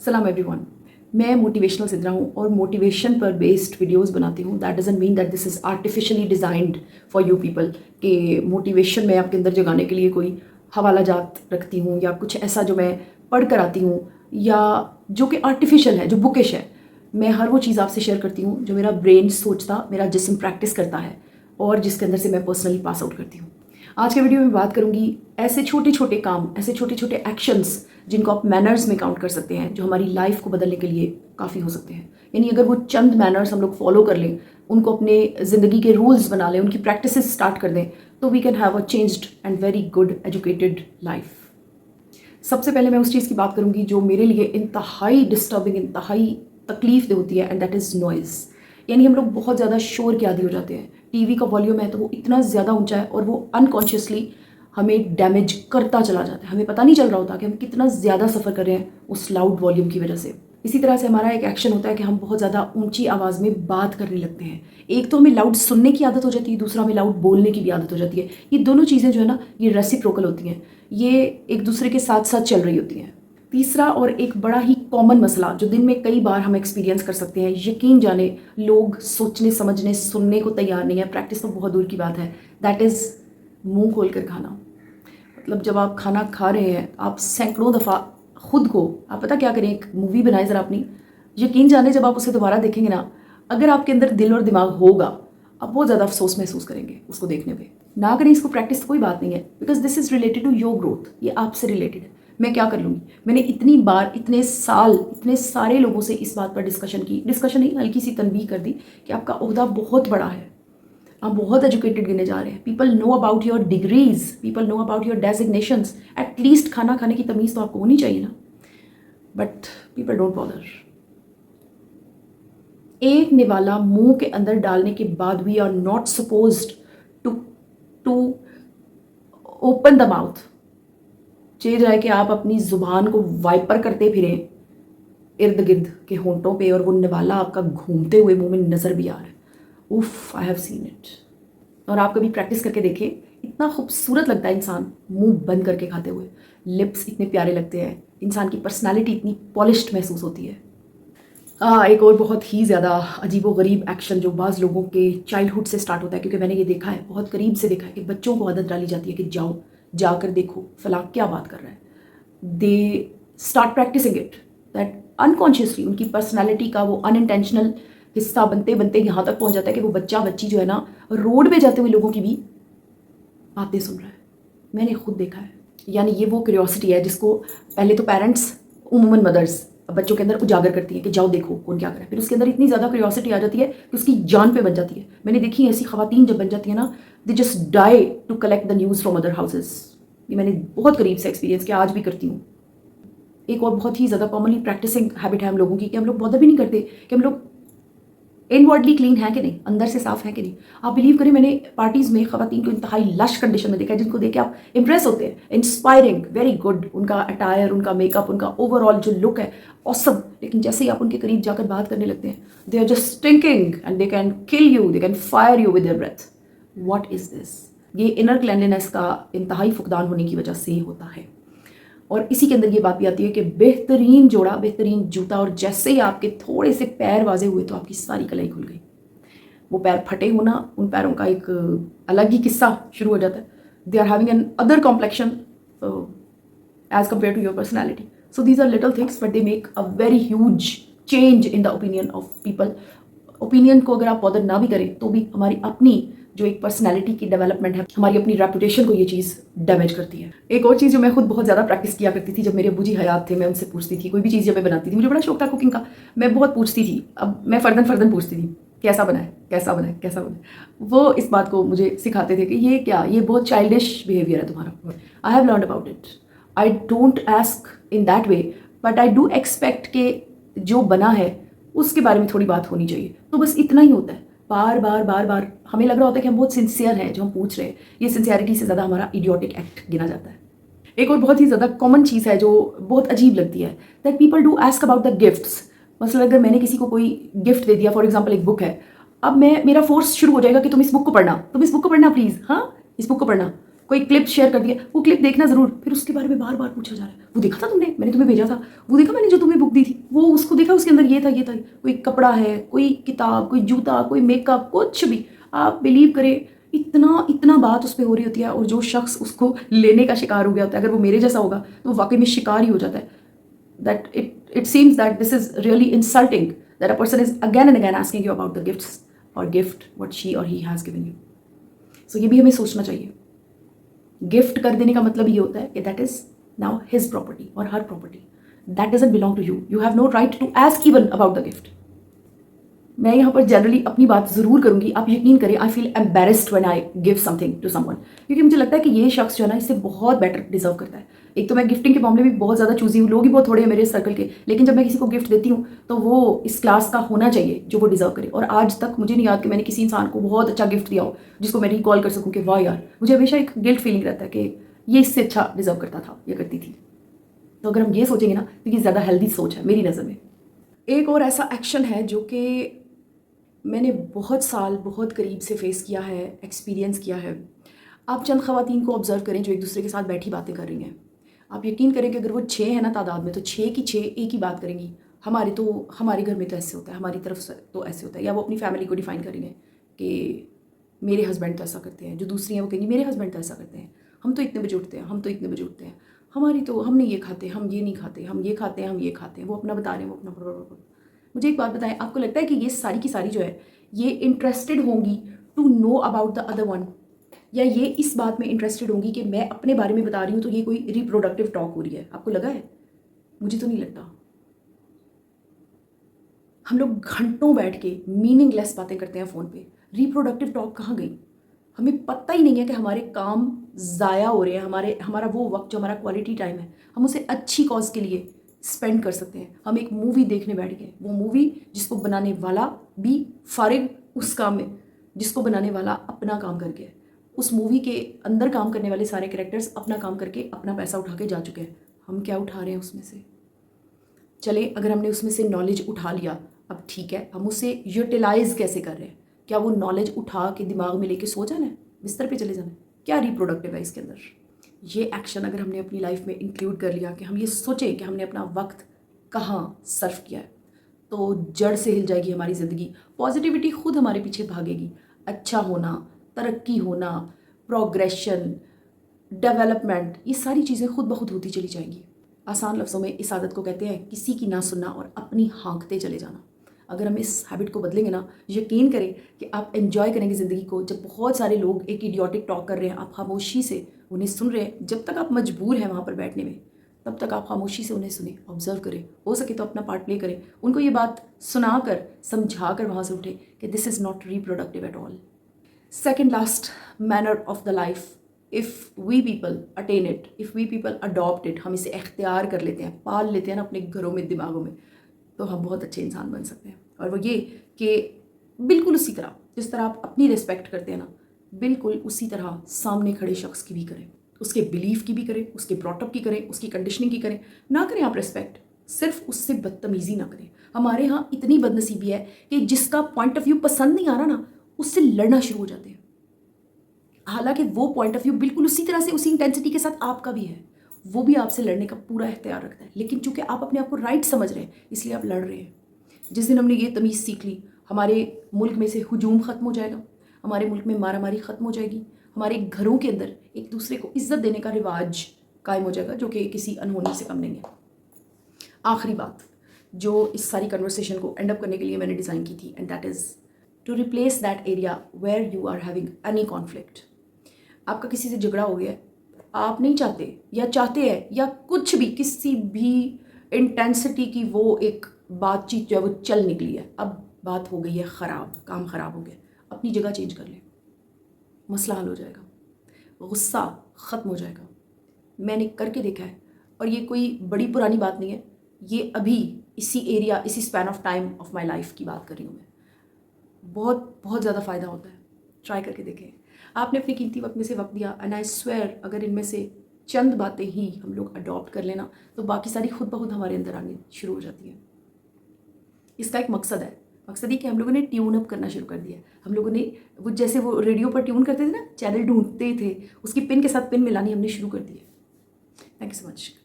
सलाम एवरीवन। मैं मोटिवेशनल सिद्रा हूँ और मोटिवेशन पर बेस्ड वीडियोस बनाती हूँ। That doesn't mean that this is artificially designed for you people कि मोटिवेशन मैं आपके अंदर जगाने के लिए कोई हवाला जात रखती हूँ या कुछ ऐसा जो मैं पढ़ कर आती हूँ या जो कि आर्टिफिशियल है, जो बुकिश है। मैं हर वो चीज़ आपसे शेयर करती हूँ जो मेरा ब्रेन सोचता, मेरा जिस्म प्रैक्टिस करता है और जिसके अंदर से मैं पर्सनली पास आउट करती हूँ। आज के वीडियो में बात करूंगी ऐसे छोटे छोटे काम, ऐसे छोटे छोटे एक्शंस जिनको आप मैनर्स में काउंट कर सकते हैं, जो हमारी लाइफ को बदलने के लिए काफ़ी हो सकते हैं। यानी अगर वो चंद मैनर्स हम लोग फॉलो कर लें, उनको अपने ज़िंदगी के रूल्स बना लें, उनकी प्रैक्टिसेस स्टार्ट कर दें, तो we can have a changed and very good educated life. सबसे पहले मैं उस चीज़ की बात करूंगी जो मेरे लिए इंतहाई डिस्टर्बिंग, इंतहाई तकलीफ दे होती है, एंड दैट इज़ नॉइज़। यानी हम लोग बहुत ज़्यादा शोर के आदी हो जाते हैं। टीवी का वॉल्यूम है तो वो इतना ज़्यादा ऊंचा है और वो अनकॉन्शियसली हमें डैमेज करता चला जाता है। हमें पता नहीं चल रहा होता कि हम कितना ज़्यादा सफ़र कर रहे हैं उस लाउड वॉल्यूम की वजह से। इसी तरह से हमारा एक एक्शन होता है कि हम बहुत ज़्यादा ऊंची आवाज़ में बात करने लगते हैं। एक तो हमें लाउड सुनने की आदत हो जाती है, दूसरा हमें लाउड बोलने की भी आदत हो जाती है। ये दोनों चीज़ें जो है ना, ये रेसिप्रोकल होती हैं, ये एक दूसरे के साथ साथ चल रही होती हैं। तीसरा और एक बड़ा ही कॉमन मसला जो दिन में कई बार हम एक्सपीरियंस कर सकते हैं, यकीन जाने लोग सोचने समझने सुनने को तैयार नहीं है, प्रैक्टिस तो बहुत दूर की बात है, दैट इज़ मुंह खोल कर खाना। मतलब जब आप खाना खा रहे हैं, आप सैकड़ों दफ़ा खुद को, आप पता क्या करें, एक मूवी बनाए ज़रा अपनी, यकीन जाने जब आप उसे दोबारा देखेंगे ना, अगर आपके अंदर दिल और दिमाग होगा, आप बहुत ज़्यादा अफसोस महसूस करेंगे उसको देखने पे। ना करें इसको, प्रैक्टिस कोई बात नहीं है, because this is related to your growth. ये आपसे रिलेटेड है। मैं क्या कर लूँगी, मैंने इतनी बार, इतने साल, इतने सारे लोगों से इस बात पर डिस्कशन नहीं, हल्की सी तनबीह कर दी कि आपका ओहदा बहुत बड़ा है, आप बहुत एजुकेटेड गिने जा रहे हैं। People know about your degrees, people know about your designations. At least खाना खाने की तमीज़ तो आपको होनी चाहिए ना, बट पीपल डोंट बॉदर। एक निवाला मुंह के अंदर डालने के बाद we are not supposed to open the mouth. Change है कि आप अपनी जुबान को वाइपर करते फिरें इर्द गिर्द के होंठों पे और वो निवाला आपका घूमते हुए मुंह में नजर भी आ रहा है। उफ, आई हैव सीन इट। और आप कभी प्रैक्टिस करके देखें, इतना खूबसूरत लगता है इंसान मुंह बंद करके खाते हुए। लिप्स इतने प्यारे लगते हैं, इंसान की पर्सनैलिटी इतनी पॉलिश्ड महसूस होती है। एक और बहुत ही ज़्यादा अजीबो गरीब एक्शन जो बाज़ लोगों के चाइल्डहुड से स्टार्ट होता है, क्योंकि मैंने ये देखा है, बहुत करीब से देखा है कि बच्चों को आदत डाली जाती है कि जाओ जाकर देखो फला क्या बात कर रहा है। They start practising it, that unconsciously उनकी पर्सनैलिटी का वो अनइंटेंशनल हिस्सा बनते बनते यहाँ तक पहुँच जाता है कि वो बच्चा बच्ची जो है ना, रोड पे जाते हुए लोगों की भी बातें सुन रहा है। मैंने खुद देखा है। यानी ये वो क्यूरियोसिटी है जिसको पहले तो पेरेंट्स, उमूमन मदर्स, बच्चों के अंदर उजागर करती है कि जाओ देखो कौन क्या कर रहा है। फिर उसके अंदर इतनी ज़्यादा क्यूरियोसिटी आ जाती है कि उसकी जान पे बन जाती है। मैंने देखी ऐसी खवातीन जब बन जाती है ना, they just die to collect the news from other houses. ये मैंने बहुत करीब से एक्सपीरियंस किया, आज भी करती हूँ। एक और बहुत ही ज़्यादा कॉमनली प्रैक्टिसिंग हैबिट है हम लोगों की कि हम लोग बॉदर भी नहीं करते कि हम लोग इनवर्डली क्लीन है कि नहीं, अंदर से साफ है कि नहीं। आप बिलीव करें, मैंने पार्टीज़ में खवातीन को इंतहाई लश कंडीशन में देखा है, जिनको देख के आप इंप्रेस होते हैं, इंस्पायरिंग, वेरी गुड, उनका अटायर, उनका मेकअप, उनका ओवरऑल जो लुक है ऑसम। लेकिन जैसे ही आप उनके करीब जाकर बात करने लगते हैं, they are just stinking and they can kill you, they can fire you with their breath. What is this? ये इनर क्लैनलीनेस का इंतहाई फुकदान होने की वजह से होता है। और इसी के अंदर ये बात भी आती है कि बेहतरीन जोड़ा, बेहतरीन जूता, और जैसे ही आपके थोड़े से पैर वाजे हुए तो आपकी सारी कलाई खुल गई। वो पैर फटे होना, उन पैरों का एक अलग ही किस्सा शुरू हो जाता है। They are having an other complexion as compare to your personality. So these are little things but they make a very huge change in the opinion of people. Opinion को अगर आप बॉदर ना भी करें तो भी हमारी अपनी जो एक पर्सनैलिटी की डेवलपमेंट है, हमारी अपनी रेपुटेशन को ये चीज़ डैमेज करती है। एक और चीज़ जो मैं खुद बहुत ज़्यादा प्रैक्टिस किया करती थी, जब मेरे अब्बू जी हयात थे, मैं उनसे पूछती थी, कोई भी चीज़ जब मैं बनाती थी, मुझे बड़ा शौक था कुकिंग का, मैं बहुत पूछती थी। अब मैं फर्दन पूछती थी, कैसा बना है, कैसा बना है, कैसा बना है। वो इस बात को मुझे सिखाते थे कि ये क्या, ये बहुत चाइल्डिश बिहेवियर है तुम्हारा। I have learned about it. I don't ask in that way, but I do expect कि जो बना है उसके बारे में थोड़ी बात होनी चाहिए। तो बस इतना ही होता है। बार बार हमें लग रहा होता है कि हम बहुत सिंसियर हैं जो हम पूछ रहे हैं। ये सिंसियरिटी से ज़्यादा हमारा इडियोटिक एक्ट गिना जाता है। एक और बहुत ही ज़्यादा कॉमन चीज़ है जो बहुत अजीब लगती है, that people do ask about the gifts. मतलब अगर मैंने किसी को कोई गिफ्ट दे दिया, फॉर एग्जाम्पल एक बुक है, अब मेरा फोर्स शुरू हो जाएगा कि तुम इस बुक को पढ़ना, तुम इस बुक को पढ़ना प्लीज़, हाँ इस बुक को पढ़ना। कोई क्लिप शेयर कर दिया, वो क्लिप देखना ज़रूर, फिर उसके बारे में बार बार पूछा जा रहा है, वो देखा था तुमने, मैंने तुम्हें भेजा था, वो देखा मैंने जो तुम्हें बुक दी थी, वो उसको देखा, उसके अंदर ये था ये था। कोई कपड़ा है, कोई किताब, कोई जूता, कोई मेकअप, कुछ भी, आप बिलीव करें इतना इतना बात उस पर हो रही होती है, और जो शख्स उसको लेने का शिकार हो गया होता है, अगर वो मेरे जैसा होगा तो वो वाकई में शिकार ही हो जाता है। that it seems that this is really insulting that a person is again and again asking you about the gifts or gift what she or he has given you. So ये भी हमें सोचना चाहिए। गिफ्ट कर देने का मतलब ये होता है कि that is now his property और हर property, that doesn't belong to you, you have no right to ask even about the gift. मैं यहाँ पर जनरली अपनी बात ज़रूर करूँगी, आप यकीन करें I feel embarrassed when I give something to someone, क्योंकि मुझे लगता है कि ये शख्स जो है ना इससे बहुत बेटर डिजर्व करता है। एक तो मैं गिफ्टिंग के मामले में बहुत ज़्यादा चूजी हूँ, लोग ही बहुत थोड़े हैं मेरे सर्कल के, लेकिन जब मैं किसी को गिफ्ट देती हूँ तो वो इस क्लास का होना चाहिए जो वो डिजर्व करे। और आज तक मुझे नहीं याद कि मैंने किसी इंसान को बहुत अच्छा गिफ्ट दिया हो जिसको मैं रिकॉल कर सकूँ कि वाह यार, मुझे हमेशा एक गिल्ट फीलिंग रहता है कि ये इससे अच्छा डिजर्व करता था या करती थी। तो अगर हम ये सोचेंगे ना तो ये ज़्यादा हेल्दी सोच है मेरी नज़र में। एक और ऐसा एक्शन है जो कि मैंने बहुत साल बहुत करीब से फेस किया है, एक्सपीरियंस किया है। आप चंद ख़वातीन को ऑब्ज़र्व करें जो एक दूसरे के साथ बैठी बातें कर रही हैं, आप यकीन करें कि अगर वो 6 हैं ना तादाद में, तो 6 की 6 एक ही बात करेंगी, हमारे घर में तो ऐसे होता है, हमारी तरफ से तो ऐसे होता है, या वो अपनी फैमिली को डिफ़ाइन करेंगे कि मेरे हस्बैंड तो ऐसा करते हैं। जो दूसरी हैं वो कहेंगी मेरे हस्बैंड तो ऐसा करते हैं, हम तो इतने बजे उठते हैं, हम तो इतने बजे उठते हैं, हम नहीं ये खाते, हम ये नहीं खाते, हम ये खाते हैं, हम ये खाते हैं। वो अपना बता रहे हैं, वो अपना। मुझे एक बात बताएं, आपको लगता है कि ये सारी की सारी जो है ये इंटरेस्टेड होंगी to know about the other one, या ये इस बात में इंटरेस्टेड होंगी कि मैं अपने बारे में बता रही हूँ तो ये कोई रिप्रोडक्टिव टॉक हो रही है? आपको लगा है? मुझे तो नहीं लगता। हम लोग घंटों बैठ के मीनिंगलेस बातें करते हैं फ़ोन पे, रिप्रोडक्टिव टॉक कहाँ गई? हमें पता ही नहीं है कि हमारे काम ज़ाया हो रहे हैं, हमारा वो वक्त जो हमारा क्वालिटी टाइम है हम उसे अच्छी कॉज के लिए स्पेंड कर सकते हैं। हम एक मूवी देखने बैठ गए, वो मूवी जिसको बनाने वाला भी फारिग उस काम में, जिसको बनाने वाला अपना काम करके है, उस मूवी के अंदर काम करने वाले सारे कैरेक्टर्स अपना काम करके अपना पैसा उठा के जा चुके हैं। हम क्या उठा रहे हैं उसमें से? चले अगर हमने उसमें से नॉलेज उठा लिया, अब ठीक है, हम उसे यूटिलाइज कैसे कर रहे हैं? क्या वो नॉलेज उठा के दिमाग में लेके सो जाना है, बिस्तर पे चले जाना है? क्या रिप्रोडक्टिव है इसके अंदर? ये एक्शन अगर हमने अपनी लाइफ में इंक्लूड कर लिया कि हम ये सोचें कि हमने अपना वक्त कहाँ सर्व किया है, तो जड़ से हिल जाएगी हमारी ज़िंदगी। पॉजिटिविटी खुद हमारे पीछे भागेगी। अच्छा होना, तरक्की होना, प्रोग्रेशन, डेवलपमेंट, ये सारी चीज़ें खुद ब खुद होती चली जाएंगी। आसान लफ्ज़ों में इस आदत को कहते हैं किसी की ना सुनना और अपनी हाँकते चले जाना। अगर हम इस हैबिट को बदलेंगे ना, यकीन करें कि आप एंजॉय करेंगे ज़िंदगी को। जब बहुत सारे लोग एक इडियोटिक टॉक कर रहे हैं, आप खामोशी से उन्हें सुन रहे हैं। जब तक आप मजबूर हैं वहाँ पर बैठने में, तब तक आप खामोशी से उन्हें सुने, ऑब्जर्व करें, हो सके तो अपना पार्ट प्ले करें, उनको ये बात सुना कर समझा कर वहाँ से उठे कि this is not reproductive at all. Second last manner of the life, if we people attain it, if we people adopt it, हम इसे इख्तियार कर लेते हैं, पाल लेते हैं ना अपने घरों में, दिमागों में, तो हम बहुत अच्छे इंसान बन सकते हैं। और वो ये कि बिल्कुल उसी तरह जिस तरह आप अपनी रिस्पेक्ट करते हैं ना, बिल्कुल उसी तरह सामने खड़े शख्स की भी करें, उसके बिलीफ की भी करें, उसके ब्रॉटअप की करें, उसकी कंडीशनिंग की करें। ना करें आप रिस्पेक्ट, सिर्फ उससे बदतमीज़ी ना करें। हमारे यहाँ इतनी बदनसीबी है कि जिसका पॉइंट ऑफ व्यू पसंद नहीं आ रहा ना, उससे लड़ना शुरू हो जाते हैं। हालांकि वो पॉइंट ऑफ व्यू बिल्कुल उसी तरह से, उसी इंटेंसिटी के साथ आपका भी है, वो भी आपसे लड़ने का पूरा इख्तियार रखता है, लेकिन चूंकि आप अपने आप को राइट समझ रहे हैं इसलिए आप लड़ रहे हैं। जिस दिन हमने ये तमीज़ सीख ली, हमारे मुल्क में से हुजूम ख़त्म हो जाएगा, हमारे मुल्क में मारामारी ख़त्म हो जाएगी, हमारे घरों के अंदर एक दूसरे को इज्जत देने का रिवाज कायम हो जाएगा, जो कि किसी अनहोनी से कम नहीं है। आखिरी बात जो इस सारी कन्वर्सेशन को एंड अप करने के लिए मैंने डिज़ाइन की थी, and that is to replace that area where you are having any conflict. आपका किसी से झगड़ा हो गया है, आप नहीं चाहते या चाहते हैं या कुछ भी, किसी भी इंटेंसिटी की वो एक बातचीत जो है वो चल निकली है, अब बात हो गई है ख़राब, काम ख़राब हो गया, अपनी जगह चेंज कर लें, मसला हल हो जाएगा, गुस्सा ख़त्म हो जाएगा। मैंने करके देखा है और ये कोई बड़ी पुरानी बात नहीं है, ये अभी इसी एरिया, इसी span of time of my life की बात कर रही हूँ मैं। बहुत बहुत ज़्यादा फ़ायदा होता है, ट्राई करके देखें। आपने अपने कीमती वक्त में से वक्त दिया, एंड आई स्वेयर अगर इनमें से चंद बातें ही हम लोग अडॉप्ट कर लेना तो बाकी सारी खुद ब खुद हमारे अंदर आनी शुरू हो जाती है। इसका एक मकसद है, मकसद ये कि हम लोगों ने ट्यून अप करना शुरू कर दिया। हम लोगों ने वो जैसे वो रेडियो पर ट्यून करते थे ना, चैनल ढूंढते थे, उसकी पिन के साथ पिन मिलानी हमने शुरू कर दी है। Thank you so much.